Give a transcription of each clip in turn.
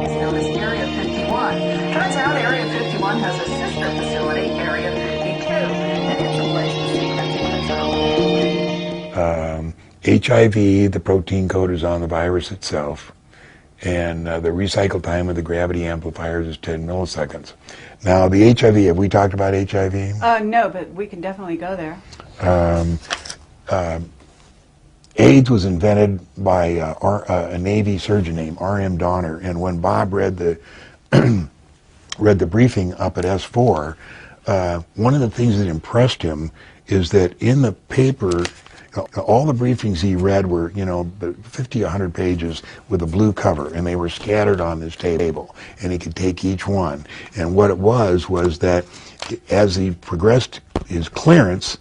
Is known as Area 51. Turns out Area 51 has a sister facility, Area 52, and it's a place to sequence its own. HIV, the protein code is on the virus itself, and the recycle time of the gravity amplifiers is 10 milliseconds. Now, the HIV, have we talked about HIV? No, but we can definitely go there. AIDS was invented by a Navy surgeon named R.M. Donner, and when Bob read the read the briefing up at S4, one of the things that impressed him is that in the paper, all the briefings he read were, 50, 100 pages with a blue cover, and they were scattered on this table, and he could take each one. And what it was that as he progressed his clearance,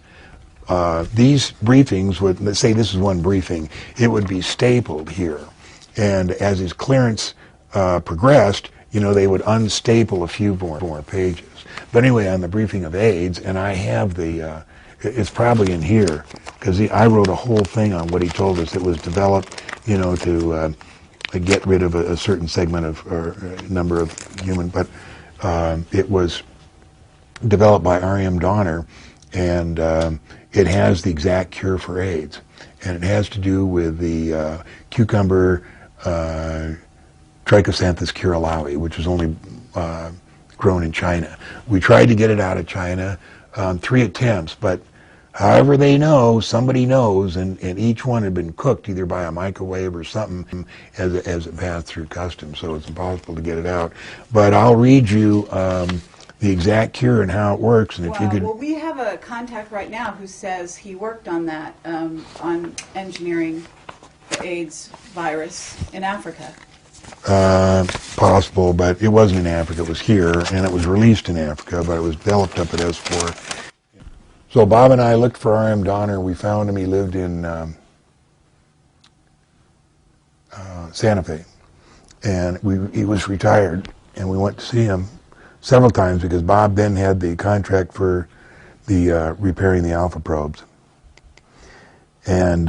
these briefings would, let's say this is one briefing, it would be stapled here. And as his clearance progressed, they would unstaple a few more pages. But anyway, on the briefing of AIDS, and I have the, it's probably in here, because I wrote a whole thing on what he told us. It was developed, to get rid of a certain segment of, or number of human, but it was developed by R.M. Donner, and it has the exact cure for AIDS. And it has to do with the cucumber Trichosanthes Kirilowii, which is only grown in China. We tried to get it out of China, 3 attempts, but however they know, somebody knows, and each one had been cooked either by a microwave or something as it passed through customs, so it's impossible to get it out. But I'll read you the exact cure and how it works, and if you could... Well, we have a contact right now who says he worked on that, on engineering the AIDS virus in Africa. Possible, but it wasn't in Africa, it was here, and it was released in Africa, but it was developed up at S4. So Bob and I looked for R.M. Donner. We found him. He lived in Santa Fe, and he was retired, and we went to see him several times because Bob then had the contract for the repairing the alpha probes. And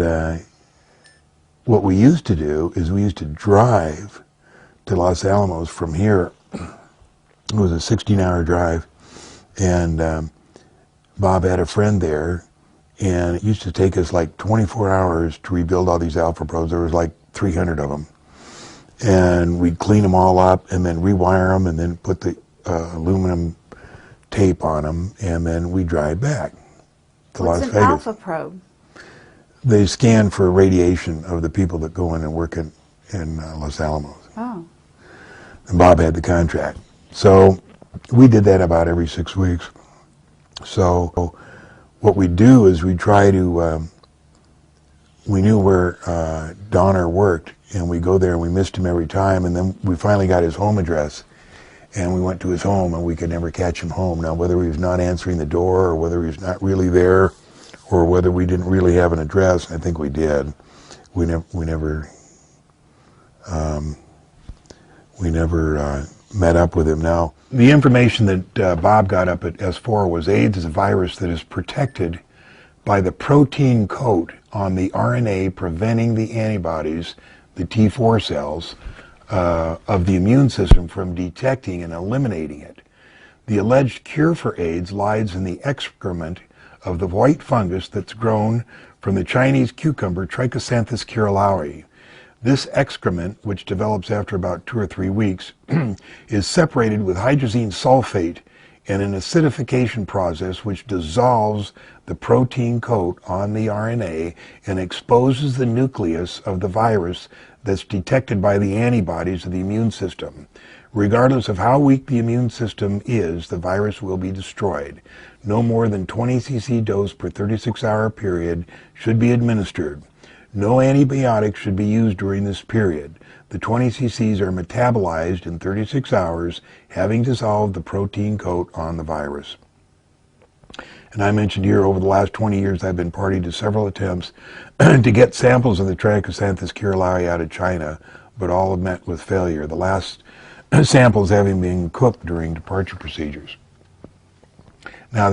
what we used to do is we used to drive to Los Alamos from here. It was a 16-hour drive, and Bob had a friend there, and it used to take us like 24 hours to rebuild all these alpha probes. There was like 300 of them. And we'd clean them all up and then rewire them and then put the aluminum tape on them, and then we drive back to Las Vegas. What's an alpha probe? They scan for radiation of the people that go in and work in Los Alamos. Oh. And Bob had the contract. So we did that about every 6 weeks. So what we do is we try to, we knew where Donner worked, and we go there and we missed him every time, and then we finally got his home address, and we went to his home, and we could never catch him home. Now, whether he was not answering the door, or whether he was not really there, or whether we didn't really have an address, I think we did. We never met up with him. Now, the information that Bob got up at S4 was AIDS is a virus that is protected by the protein coat on the RNA preventing the antibodies, the T4 cells, of the immune system from detecting and eliminating it. The alleged cure for AIDS lies in the excrement of the white fungus that's grown from the Chinese cucumber Trichosanthes Kirilowii. This excrement, which develops after about 2 or 3 weeks, is separated with hydrazine sulfate in an acidification process which dissolves the protein coat on the RNA and exposes the nucleus of the virus that's detected by the antibodies of the immune system. Regardless of how weak the immune system is, the virus will be destroyed. No more than 20 cc dose per 36-hour period should be administered. No antibiotics should be used during this period. The 20 cc's are metabolized in 36 hours, having dissolved the protein coat on the virus. And I mentioned here, over the last 20 years, I've been party to several attempts to get samples of the Trichosanthes Kirilowii out of China, but all have met with failure, the last samples having been cooked during departure procedures. Now,